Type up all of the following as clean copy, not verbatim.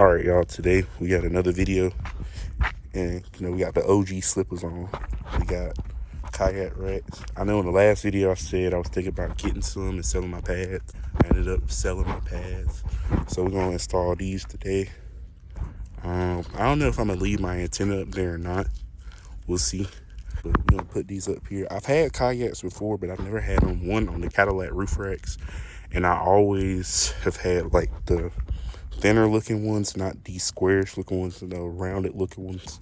All right, y'all, today we got another video, and we got the OG slippers on. We got kayak racks. I know in the last video I said I was thinking about getting some and selling my pads. I ended up selling my pads, so we're gonna install these today. I don't know if I'm gonna leave my antenna up there or not. We'll see. But we're gonna put these up here. I've had kayaks before, but I've never had one on the Cadillac roof racks, and I always have had like the thinner looking ones, not these squarish looking ones, rounded looking ones.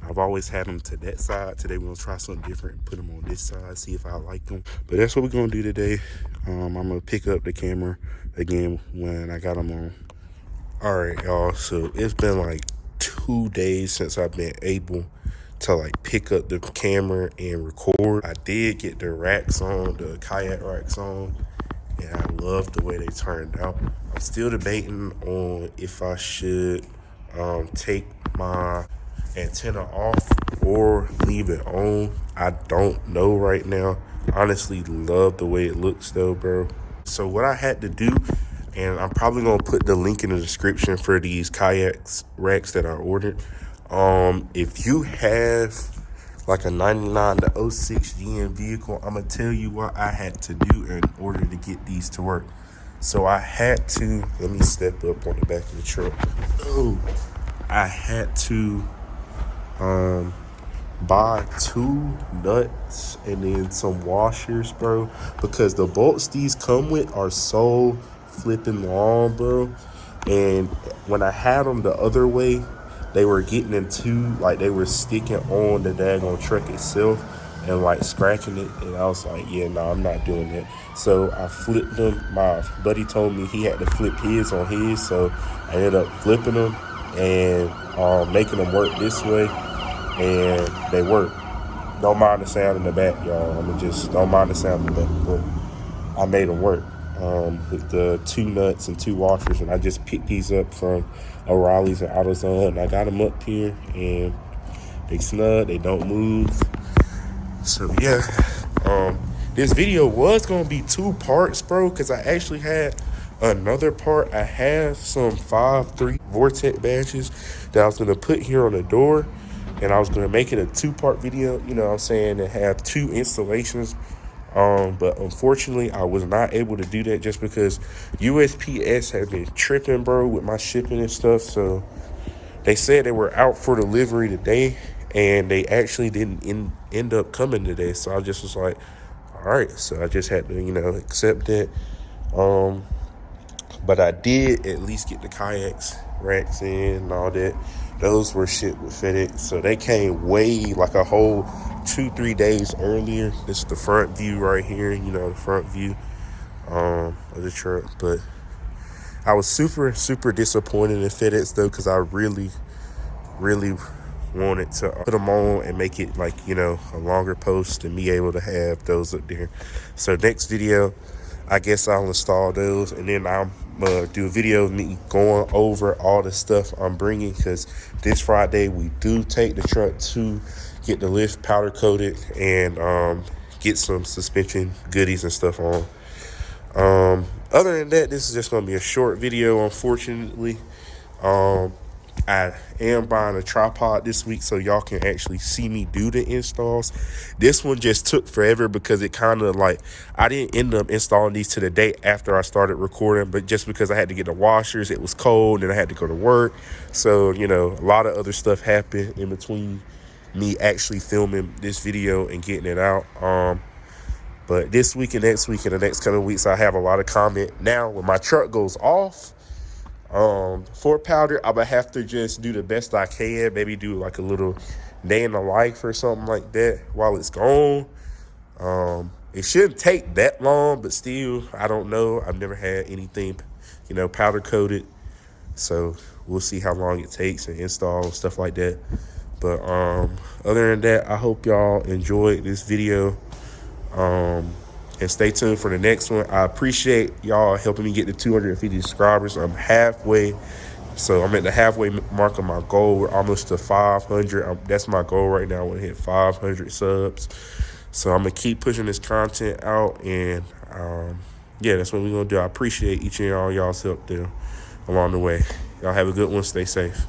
I've always had them to that side. Today we're gonna try something different and put them on this side, see if I like them. But that's what we're gonna do today. I'm gonna pick up the camera again when I got them on. All right, y'all, so it's been like 2 days since I've been able to like pick up the camera and record. I did get the racks on, the kayak racks on, and I love the way they turned out. I'm still debating on if I should take my antenna off or leave it on. I don't know right now. Honestly, love the way it looks though, bro. So what I had to do, and I'm probably gonna put the link in the description for these kayaks racks that I ordered. If you have like a 99 to 06 GM vehicle, I'm gonna tell you what I had to do in order to get these to work. So I had to, let me step up on the back of the truck. Oh, I had to buy 2 nuts and then some washers, bro, because the bolts these come with are so flipping long, bro. And when I had them the other way, they were getting into, like, they were sticking on the daggone truck itself and like scratching it, and I was like, yeah, no, I'm not doing that. So I flipped them. My buddy told me he had to flip his on his, so I ended up flipping them and making them work this way, and they work. Don't mind the sound in the back, y'all. Don't mind the sound in the back, but I made them work with the 2 nuts and 2 washers, and I just picked these up from O'Reilly's and AutoZone. I got them up here, and they snug, they don't move. So yeah, this video was gonna be 2 parts, bro, because I actually had another part. I have some 5.3 Vortex badges that I was gonna put here on the door, and I was gonna make it a 2-part video, you know what I'm saying, and have 2 installations. But unfortunately I was not able to do that just because USPS has been tripping, bro, with my shipping and stuff. So they said they were out for delivery today, and they actually didn't end up coming today. So I just was like, all right, so I just had to, accept it. But I did at least get the kayaks racks in and all that. Those were shipped with FedEx, so they came way like a whole 2-3 days earlier. This is the front view right here, the front view of the truck. But I was super disappointed in FedEx though, because I really wanted to put them on and make it like, a longer post and be able to have those up there. So next video, I guess I'll install those, and then I'm gonna do a video of me going over all the stuff I'm bringing, because this Friday we do take the truck to get the lift powder coated and get some suspension goodies and stuff on. Other than that, this is just gonna be a short video, unfortunately. I am buying a tripod this week so y'all can actually see me do the installs. This one just took forever because it kind of like, I didn't end up installing these to the day after I started recording, but just because I had to get the washers, it was cold, and I had to go to work. So, a lot of other stuff happened in between me actually filming this video and getting it out. But this week and next week and the next couple of weeks, I have a lot of comment. Now, when my truck goes off, for powder, I'm gonna have to just do the best I can, maybe do like a little day in the life or something like that while it's gone. It shouldn't take that long, but still, I don't know. I've never had anything, powder coated, so we'll see how long it takes and install and stuff like that. But other than that, I hope y'all enjoyed this video. And stay tuned for the next one. I appreciate y'all helping me get to 250 subscribers. I'm halfway. So I'm at the halfway mark of my goal. We're almost to 500. That's my goal right now. I want to hit 500 subs. So I'm going to keep pushing this content out. And yeah, that's what we're going to do. I appreciate each and all y'all's help there along the way. Y'all have a good one. Stay safe.